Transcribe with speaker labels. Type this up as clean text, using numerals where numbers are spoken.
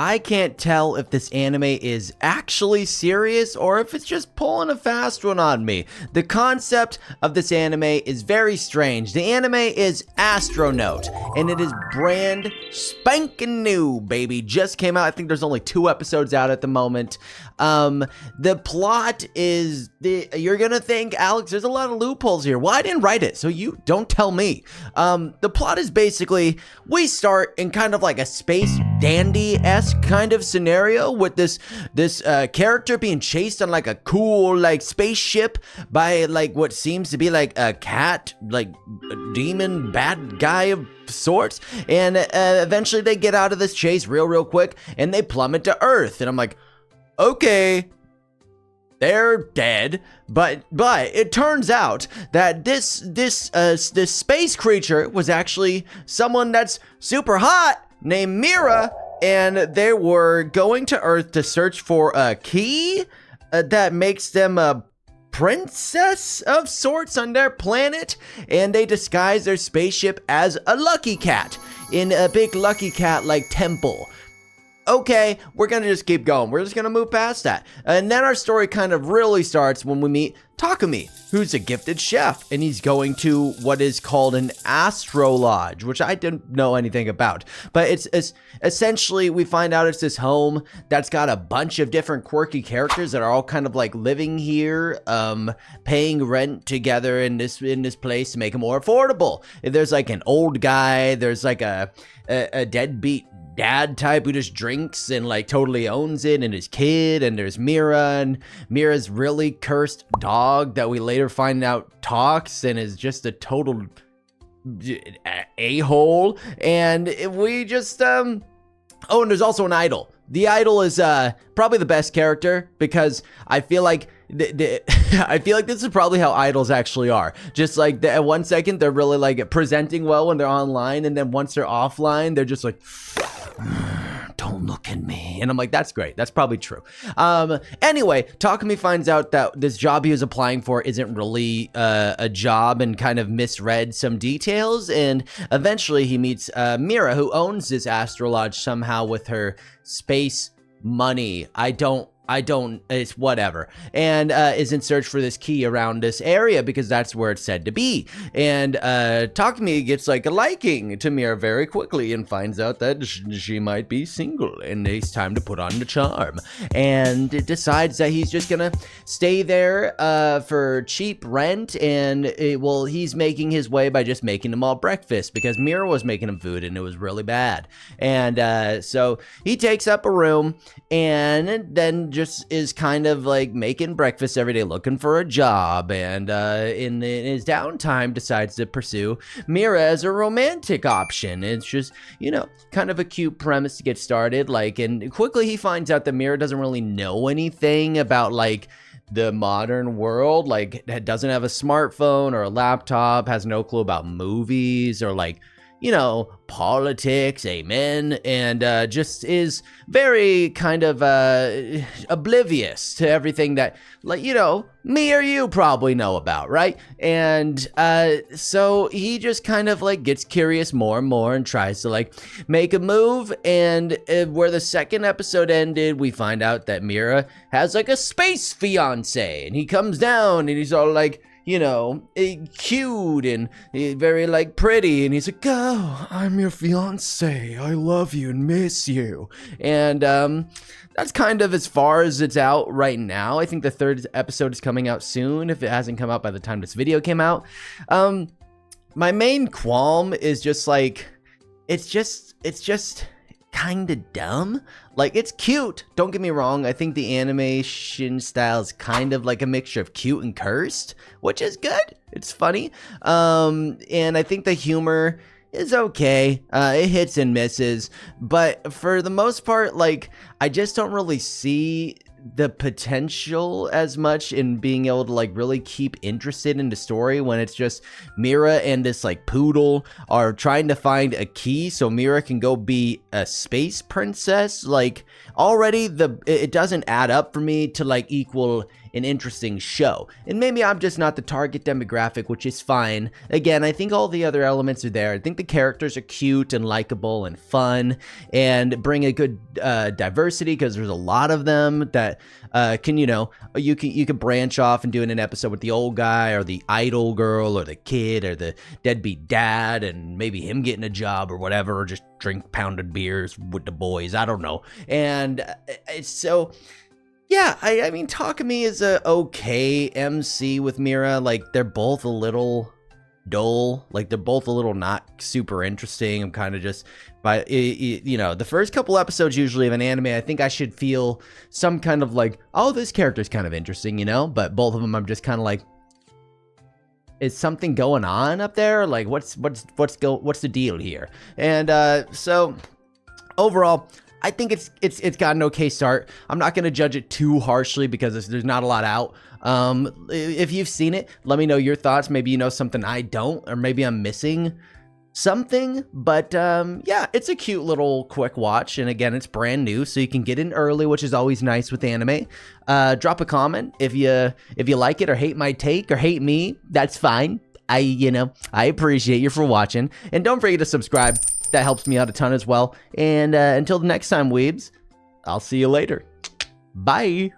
Speaker 1: I can't tell if this anime is actually serious or if it's just pulling a fast one on me. The concept of this anime is very strange. The anime is Astro Note, and it is brand spanking new, baby. Just came out. I think there's only 2 episodes out at the moment. The plot is, you're gonna think, Alex, there's a lot of loopholes here. Well, I didn't write it, so you don't tell me. The plot is basically, we start in kind of like a space dandy-esque kind of scenario with this character being chased on like a cool like spaceship by like what seems to be like a cat, like a demon bad guy of sorts, and eventually they get out of this chase real quick and they plummet to Earth, and I'm like, okay, they're dead, but it turns out that this space creature was actually someone that's super hot named Mira, and they were going to Earth to search for a key that makes them a princess of sorts on their planet, and they disguise their spaceship as a lucky cat in a big lucky cat like temple. Okay, we're gonna just keep going. We're just gonna move past that. And then our story kind of really starts when we meet Takumi, who's a gifted chef, and he's going to what is called an Astro Lodge, which I didn't know anything about. But it's essentially, we find out it's this home that's got a bunch of different quirky characters that are all kind of like living here, paying rent together in this place to make it more affordable. There's like an old guy, there's like a deadbeat dad type who just drinks and like totally owns it, and his kid, and there's Mira, and Mira's really cursed dog that we later find out talks and is just a total a-hole, and we just oh, and there's also an idol. The idol is probably the best character, because I feel like I feel like this is probably how idols actually are. Just like at 1 second they're really like presenting well when they're online, and then once they're offline they're just like, don't look at me. And I'm like, that's great. That's probably true. Anyway, Takumi finds out that this job he was applying for isn't really a job, and kind of misread some details. And eventually he meets Mira, who owns this Astro Lodge somehow with her space money. I don't, it's whatever. And is in search for this key around this area because that's where it's said to be. And Takumi gets like a liking to Mira very quickly and finds out that she might be single, and it's time to put on the charm. And it decides that he's just gonna stay there for cheap rent, and he's making his way by just making them all breakfast, because Mira was making him food and it was really bad. And so he takes up a room, and then just is kind of like making breakfast every day, looking for a job, and in his downtime decides to pursue Mira as a romantic option. It's just, you know, kind of a cute premise to get started, like, and quickly he finds out that Mira doesn't really know anything about like the modern world, like doesn't have a smartphone or a laptop, has no clue about movies or like, you know, politics, amen, and just is very kind of oblivious to everything that, like, you know, me or you probably know about, right? And so he just kind of like gets curious more and more and tries to like make a move. And where the second episode ended, we find out that Mira has like a space fiance, and he comes down and he's all like, you know, cute and very like pretty, and he's like, oh, I'm your fiance, I love you and miss you. And that's kind of as far as it's out right now. I think the 3rd episode is coming out soon, if it hasn't come out by the time this video came out. My main qualm is just like, it's just kind of dumb. Like, it's cute, don't get me wrong. I think the animation style is kind of like a mixture of cute and cursed, which is good. It's funny. And I think the humor is okay. It hits and misses, but for the most part, like, I just don't really see the potential as much in being able to like really keep interested in the story when it's just Mira and this like poodle are trying to find a key so Mira can go be a space princess. Like, already it doesn't add up for me to like equal an interesting show. And maybe I'm just not the target demographic, which is fine. Again, I think all the other elements are there. I think the characters are cute and likable and fun, and bring a good diversity, because there's a lot of them that can, you know, you can branch off and do an episode with the old guy or the idol girl or the kid or the deadbeat dad, and maybe him getting a job or whatever, or just drink pounded beers with the boys. I don't know. And it's so, yeah, I mean, Takumi is a okay MC with Mira. Like, they're both a little dull. Like, they're both a little not super interesting. I'm kind of just, you know, the first couple episodes usually of an anime, I think I should feel some kind of like, oh, this character's kind of interesting, you know? But both of them, I'm just kind of like, is something going on up there? Like, what's the deal here? And so overall, I think it's got an okay start. I'm not going to judge it too harshly because there's not a lot out. If you've seen it, let me know your thoughts. Maybe you know something I don't, or maybe I'm missing something. But yeah, it's a cute little quick watch. And again, it's brand new, so you can get in early, which is always nice with anime. Drop a comment if you like it, or hate my take, or hate me. That's fine. I appreciate you for watching. And don't forget to subscribe. That helps me out a ton as well. And until the next time, weebs, I'll see you later. Bye.